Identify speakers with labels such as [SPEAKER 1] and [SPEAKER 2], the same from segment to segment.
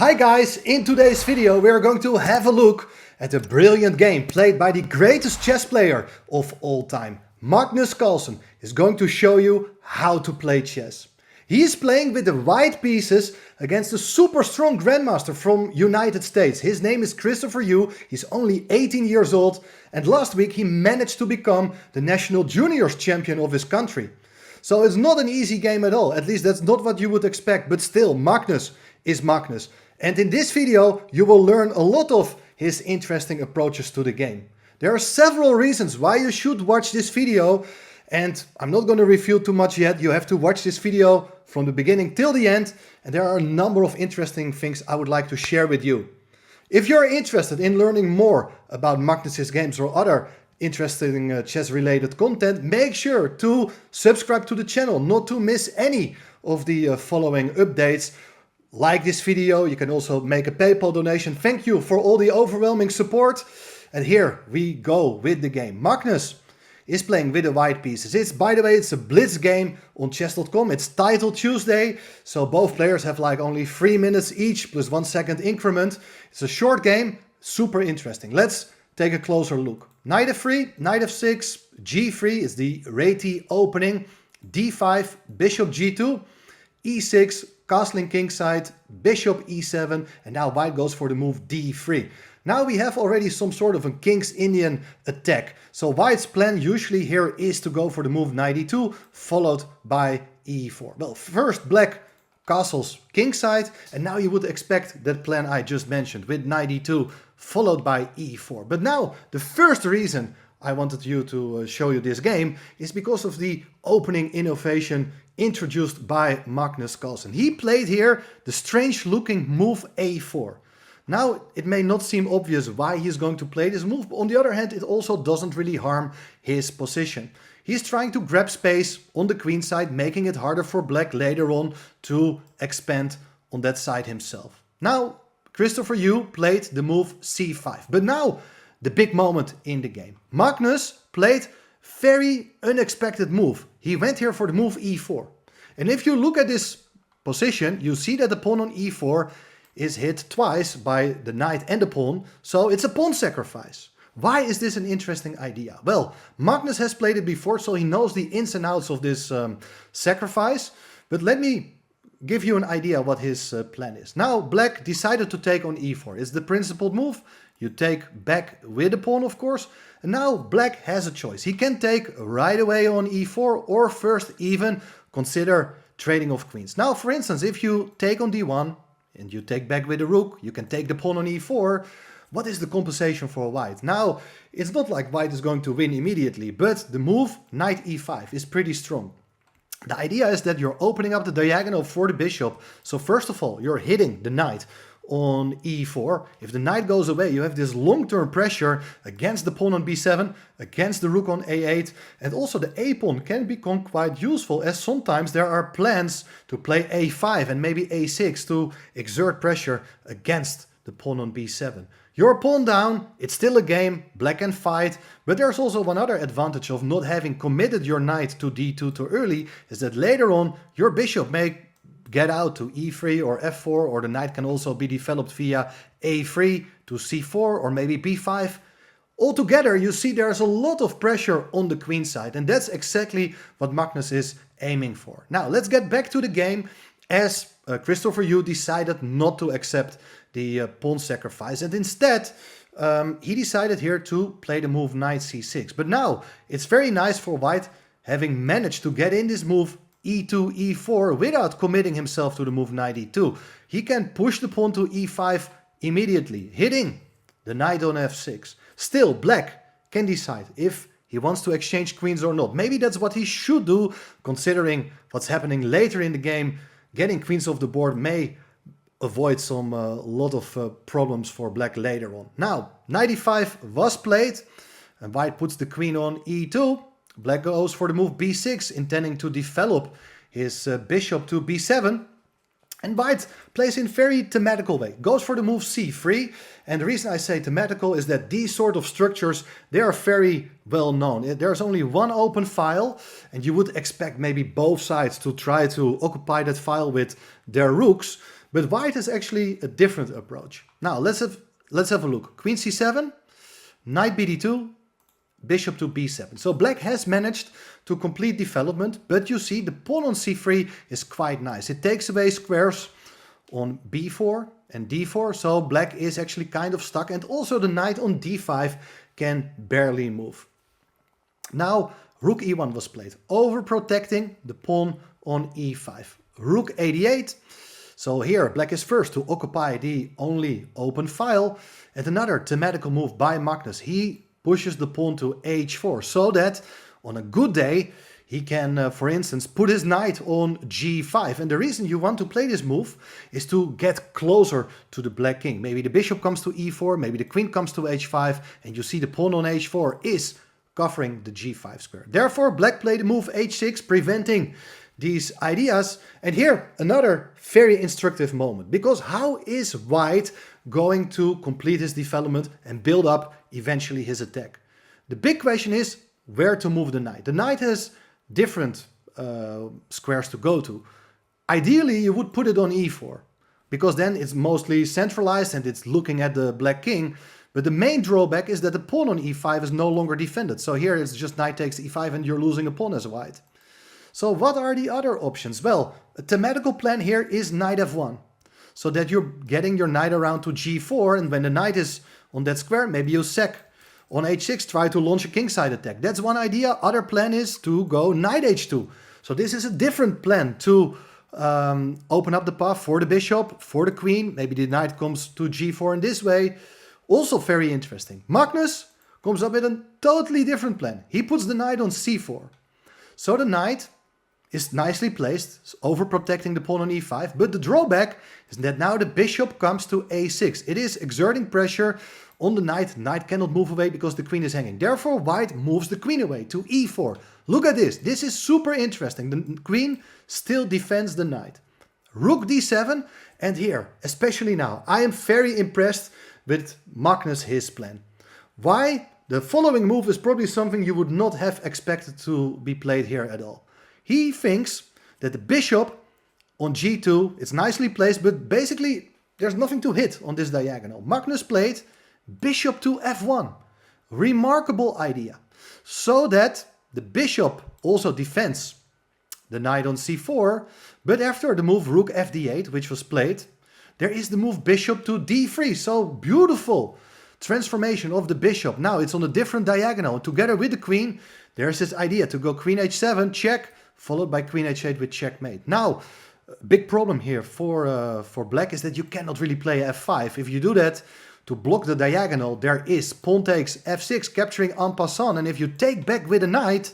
[SPEAKER 1] Hi guys, in today's video we are going to have a look at a brilliant game played by the greatest chess player of all time. Magnus Carlsen is going to show you how to play chess. He is playing with the white pieces against a super strong grandmaster from United States. His name is Christopher Yoo, he's only 18 years old and last week he managed to become the national juniors champion of his country. So it's not an easy game at all, at least that's not what you would expect, but still Magnus is Magnus. And in this video you will learn a lot of his interesting approaches to the game. There are several reasons why you should watch this video, and I'm not going to reveal too much yet. You have to watch this video from the beginning till the end, and there are a number of interesting things I would like to share with you. If you're interested in learning more about Magnus's games or other interesting chess related content, make sure to subscribe to the channel not to miss any of the following updates. Like this video, you can also make a PayPal donation. Thank you for all the overwhelming support. And here we go with the game. Magnus is playing with the white pieces. By the way, it's a blitz game on chess.com. It's titled Tuesday, so both players have like only 3 minutes each plus 1 second increment. It's a short game, super interesting. Let's take a closer look. Knight f3, knight f6, g3 is the Reti opening, d5, bishop g2, e6, castling kingside, bishop e7, and now white goes for the move d3. Now we have already some sort of a King's Indian attack. So white's plan usually here is to go for the move knight e2, followed by e4. Well, first black castles kingside, and now you would expect that plan I just mentioned with knight e2, followed by e4. But now the first reason I wanted you to show you this game is because of the opening innovation introduced by Magnus Carlsen. He played here the strange looking move a4. Now it may not seem obvious why he's going to play this move, but on the other hand it also doesn't really harm his position. He's trying to grab space on the queen side, making it harder for black later on to expand on that side himself. Now Christopher Yoo played the move c5, but now the big moment in the game. Magnus played very unexpected move. He went here for the move e4. And if you look at this position, you see that the pawn on e4 is hit twice by the knight and the pawn, so it's a pawn sacrifice. Why is this an interesting idea? Well, Magnus has played it before, so he knows the ins and outs of this sacrifice, but let me give you an idea what his plan is. Now black decided to take on e4. It's the principled move. You take back with the pawn, of course, and now black has a choice. He can take right away on e4 or first even consider trading of queens. Now, for instance, if you take on d1 and you take back with the rook, you can take the pawn on e4. What is the compensation for white? Now, it's not like white is going to win immediately, but the move knight e5 is pretty strong. The idea is that you're opening up the diagonal for the bishop. So first of all, you're hitting the knight on e4. If the knight goes away, you have this long-term pressure against the pawn on b7, against the rook on a8, and also the a-pawn can become quite useful, as sometimes there are plans to play a5 and maybe a6 to exert pressure against the pawn on b7. Your pawn down, it's still a game, black can fight, but there's also one other advantage of not having committed your knight to d2 too early, is that later on your bishop may get out to e3 or f4, or the knight can also be developed via a3 to c4 or maybe b5. Altogether, you see there's a lot of pressure on the queen side, and that's exactly what Magnus is aiming for. Now, let's get back to the game, as Christopher Yoo decided not to accept the pawn sacrifice, and instead he decided here to play the move knight c6. But now, it's very nice for white, having managed to get in this move e2, e4 without committing himself to the move knight e2. He can push the pawn to e5 immediately, hitting the knight on f6. Still, black can decide if he wants to exchange queens or not. Maybe that's what he should do, considering what's happening later in the game. Getting queens off the board may avoid some lot of problems for black later on. Now, knight e5 was played, and white puts the queen on e2. Black goes for the move b6, intending to develop his bishop to b7. And white plays in very thematical way, goes for the move c3. And the reason I say thematical is that these sort of structures, they are very well known. There's only one open file, and you would expect maybe both sides to try to occupy that file with their rooks. But white has actually a different approach. Now let's have a look. Queen c7, knight bd2, bishop to b7. So black has managed to complete development, but you see the pawn on c3 is quite nice. It takes away squares on b4 and d4, so black is actually kind of stuck, and also the knight on d5 can barely move. Now rook e1 was played, overprotecting the pawn on e5. Rook 88. So here black is first to occupy the only open file, and another thematical move by Magnus. He pushes the pawn to h4 so that on a good day he can, for instance, put his knight on g5. And the reason you want to play this move is to get closer to the black king. Maybe the bishop comes to e4, maybe the queen comes to h5, and you see the pawn on h4 is covering the g5 square. Therefore, black played the move h6, preventing these ideas. And here, another very instructive moment, because how is white going to complete his development and build up eventually his attack? The big question is where to move the knight. The knight has different squares to go to. Ideally, you would put it on e4, because then it's mostly centralized and it's looking at the black king. But the main drawback is that the pawn on e5 is no longer defended. So here it's just knight takes e5 and you're losing a pawn as white. So what are the other options? Well, a thematical plan here is knight f1. So that you're getting your knight around to g4, and when the knight is on that square, maybe you sack. On h6, try to launch a kingside attack. That's one idea. Other plan is to go knight h2. So this is a different plan to open up the path for the bishop, for the queen. Maybe the knight comes to g4 in this way. Also very interesting. Magnus comes up with a totally different plan. He puts the knight on c4. So the knight is nicely placed, overprotecting the pawn on e5. But the drawback is that now the bishop comes to a6. It is exerting pressure on the knight. Knight cannot move away because the queen is hanging. Therefore, white moves the queen away to e4. Look at this. This is super interesting. The queen still defends the knight. Rook d7. And here, especially now, I am very impressed with Magnus, his plan. Why? The following move is probably something you would not have expected to be played here at all. He thinks that the bishop on g2 is nicely placed, but basically there's nothing to hit on this diagonal. Magnus played bishop to f1. Remarkable idea. So that the bishop also defends the knight on c4, but after the move rook fd8, which was played, there is the move bishop to d3. So beautiful transformation of the bishop. Now it's on a different diagonal. Together with the queen, there's this idea to go queen h7, check, followed by queen h8 with checkmate. Now, big problem here for black is that you cannot really play f5. If you do that, to block the diagonal, there is pawn takes f6, capturing en passant. And if you take back with a knight,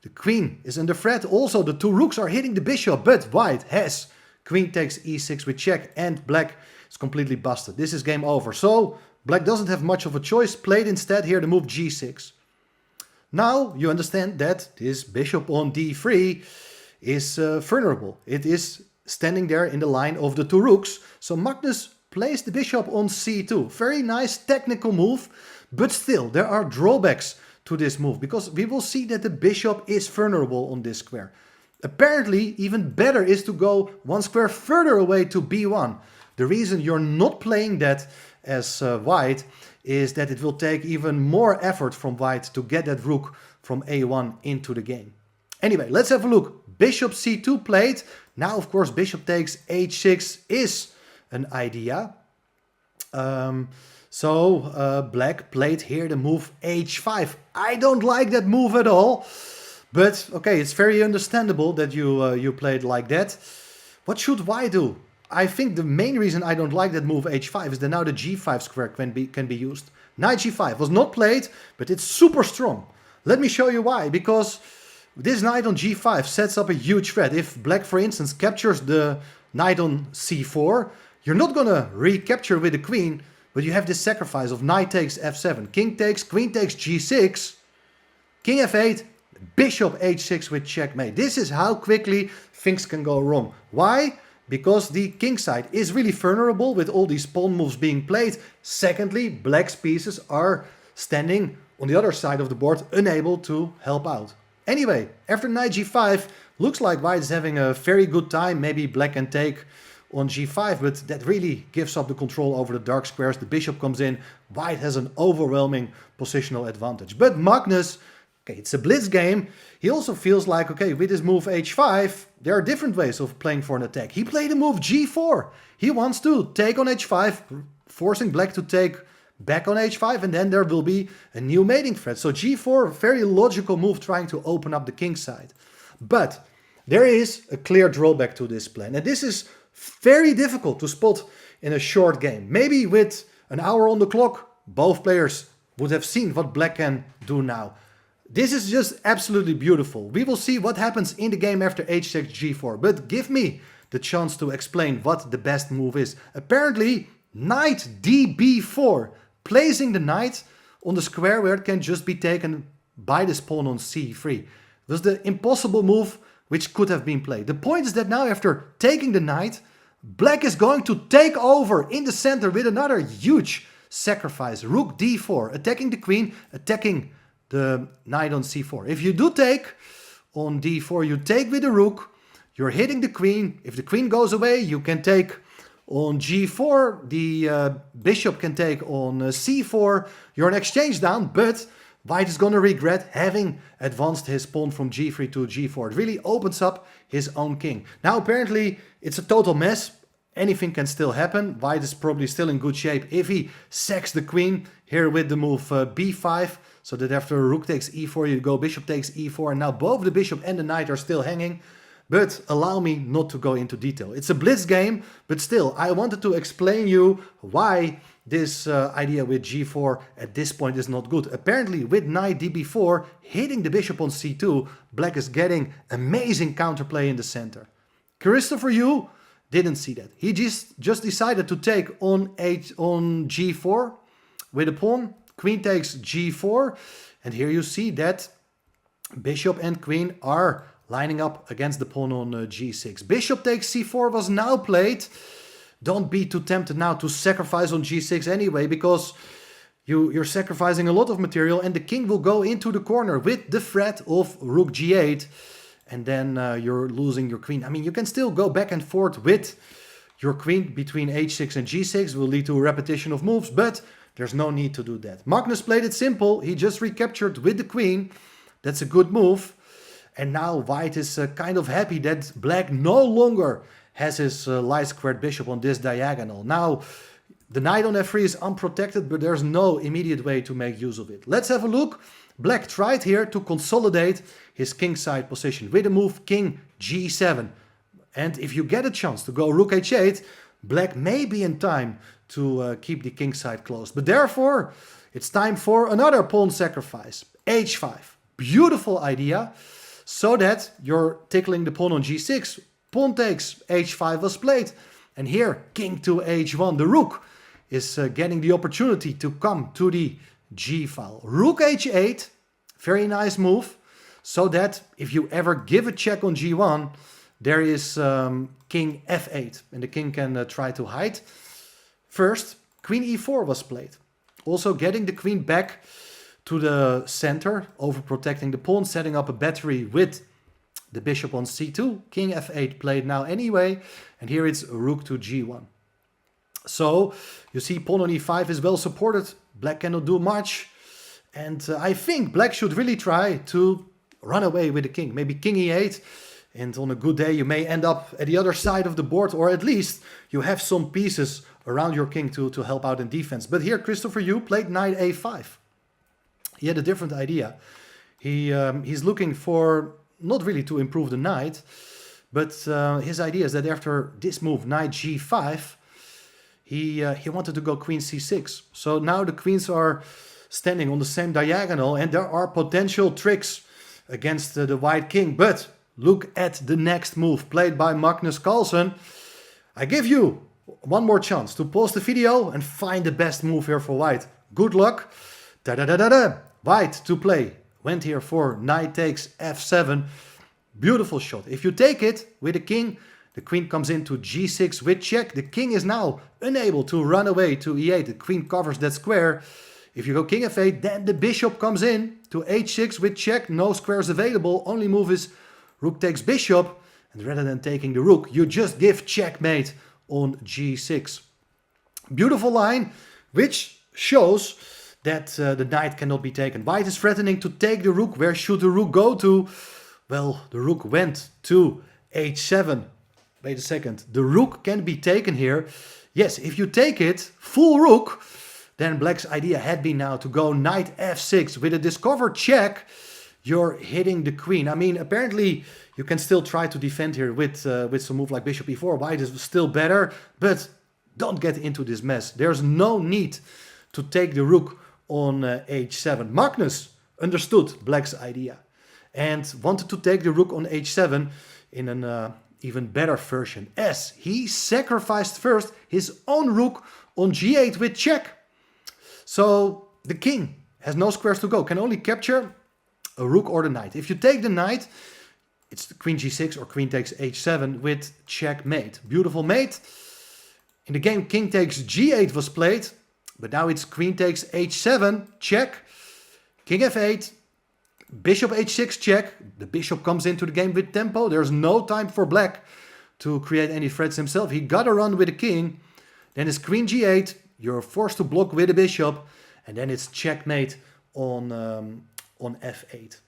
[SPEAKER 1] the queen is under threat. Also, the two rooks are hitting the bishop, but white has queen takes e6 with check, and black is completely busted. This is game over. So black doesn't have much of a choice. Played instead here the move g6. Now you understand that this bishop on d3 is vulnerable. It is standing there in the line of the two rooks. So Magnus plays the bishop on c2. Very nice technical move, but still there are drawbacks to this move, because we will see that the bishop is vulnerable on this square. Apparently, even better is to go one square further away to b1. The reason you're not playing that as white is that it will take even more effort from white to get that rook from a1 into the game. Anyway, let's have a look. Bishop c2 played. Now, of course, bishop takes h6 is an idea. Black played here the move h5. I don't like that move at all. But okay, it's very understandable that you played like that. What should white do? I think the main reason I don't like that move h5 is that now the g5 square can be used. Knight g5 was not played, but it's super strong. Let me show you why. Because this knight on g5 sets up a huge threat. If black, for instance, captures the knight on c4, you're not gonna recapture with the queen, but you have this sacrifice of knight takes f7, king takes, queen takes g6, king f8, bishop h6 with checkmate. This is how quickly things can go wrong. Why? Because the king side is really vulnerable with all these pawn moves being played. Secondly, black's pieces are standing on the other side of the board, unable to help out. Anyway, after knight g5, looks like white is having a very good time. Maybe black can take on g5, but that really gives up the control over the dark squares. The bishop comes in. White has an overwhelming positional advantage. But Magnus, okay, it's a blitz game. He also feels like, okay, with his move h5, there are different ways of playing for an attack. He played a move g4. He wants to take on h5, forcing black to take back on h5, and then there will be a new mating threat. So g4, very logical move, trying to open up the king side. But there is a clear drawback to this plan, and this is very difficult to spot in a short game. Maybe with an hour on the clock, both players would have seen what black can do now. This is just absolutely beautiful. We will see what happens in the game after h6, g4, but give me the chance to explain what the best move is. Apparently, knight db4, placing the knight on the square where it can just be taken by this pawn on c3. It was the impossible move which could have been played. The point is that now, after taking the knight, black is going to take over in the center with another huge sacrifice. Rook d4, attacking the queen, attacking the knight on c4. If you do take on d4, you take with the rook, you're hitting the queen. If the queen goes away, you can take on g4, the bishop can take on c4, you're an exchange down, but white is going to regret having advanced his pawn from g3 to g4. It really opens up his own king. Now apparently it's a total mess. Anything can still happen. White is probably still in good shape if he sacks the queen here with the move b5, so that after rook takes e4, you go bishop takes e4, and now both the bishop and the knight are still hanging. But allow me not to go into detail. It's a blitz game, but still, I wanted to explain you why this idea with g4 at this point is not good. Apparently, with knight db4, hitting the bishop on c2, black is getting amazing counterplay in the center. Christopher Yoo didn't see that. He just decided to take on g4 with a pawn. Queen takes g4, and here you see that bishop and queen are lining up against the pawn on g6. Bishop takes c4 was now played. Don't be too tempted now to sacrifice on g6 anyway, because you're sacrificing a lot of material, and the king will go into the corner with the threat of rook g8, and then you're losing your queen. I mean, you can still go back and forth with your queen between h6 and g6, will lead to a repetition of moves, but there's no need to do that. Magnus played it simple. He just recaptured with the queen. That's a good move. And now white is kind of happy that black no longer has his light squared bishop on this diagonal. Now, the knight on f3 is unprotected, but there's no immediate way to make use of it. Let's have a look. Black tried here to consolidate his kingside position with a move king g7. And if you get a chance to go rook h8, black may be in time to keep the kingside closed. But therefore, it's time for another pawn sacrifice. h5. Beautiful idea. So that you're tickling the pawn on g6. Pawn takes, h5 was played. And here, king to h1. The rook is getting the opportunity to come to the g file. Rook h8, very nice move. So that if you ever give a check on g1, there is king f8. And the king can try to hide. First, queen e4 was played. Also getting the queen back to the center, overprotecting the pawn, setting up a battery with the bishop on c2. King f8 played now anyway, and here it's rook to g1. So you see pawn on e5 is well supported. Black cannot do much, and I think black should really try to run away with the king. Maybe king e8, and on a good day you may end up at the other side of the board, or at least you have some pieces around your king to help out in defense. But here Christopher Yoo played knight a5. He had a different idea. He's looking for, not really to improve the knight, but his idea is that after this move, knight g5, he wanted to go queen c6. So now the queens are standing on the same diagonal, and there are potential tricks against the white king. But look at the next move played by Magnus Carlsen. I give you one more chance to pause the video and find the best move here for white. Good luck. Da-da-da-da-da. White to play. Went here for knight takes f7. Beautiful shot. If you take it with the king, the queen comes into g6 with check. The king is now unable to run away to e8. The queen covers that square. If you go king f8, then the bishop comes in to h6 with check. No squares available. Only move is rook takes bishop. And rather than taking the rook, you just give checkmate on g6. Beautiful line, which shows that the knight cannot be taken. White is threatening to take the rook. Where should the rook go to? Well, the rook went to h7. Wait a second. The rook can be taken here. Yes, if you take it, full rook, then black's idea had been now to go knight f6. With a discovered check, you're hitting the queen. I mean, apparently you can still try to defend here with some move like bishop e4. White is still better, but don't get into this mess. There's no need to take the rook on h7. Magnus understood black's idea and wanted to take the rook on h7 in an even better version, as he sacrificed first his own rook on g8 with check. So the king has no squares to go, can only capture a rook or the knight. If you take the knight, it's the queen g6 or queen takes h7 with checkmate. Beautiful mate. In the game, king takes g8 was played, but now it's queen takes h7, check, king f8, bishop h6, check. The bishop comes into the game with tempo. There's no time for black to create any threats himself. He got to run with the king. Then it's queen g8. You're forced to block with the bishop. And then it's checkmate on f8.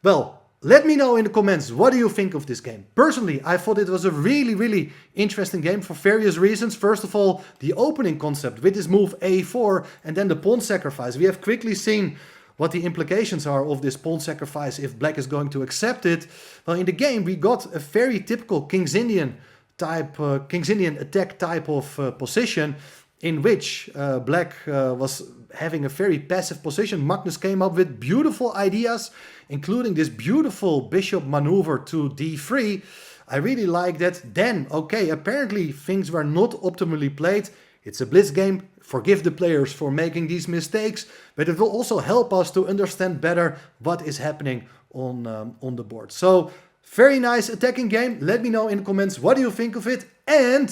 [SPEAKER 1] Well, let me know in the comments, what do you think of this game? Personally, I thought it was a really interesting game for various reasons. First of all, the opening concept with this move a4 and then the pawn sacrifice. We have quickly seen what the implications are of this pawn sacrifice if black is going to accept it. Well, in the game we got a very typical King's Indian attack type of position, in which black was having a very passive position. Magnus came up with beautiful ideas, including this beautiful bishop maneuver to d3. I really like that. Then, okay, apparently things were not optimally played. It's a blitz game. Forgive the players for making these mistakes, but it will also help us to understand better what is happening on the board. So, very nice attacking game. Let me know in the comments, what do you think of it? And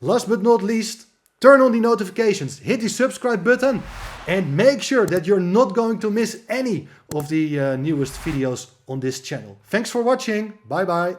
[SPEAKER 1] last but not least, turn on the notifications, hit the subscribe button, and make sure that you're not going to miss any of the newest videos on this channel. Thanks for watching. Bye bye.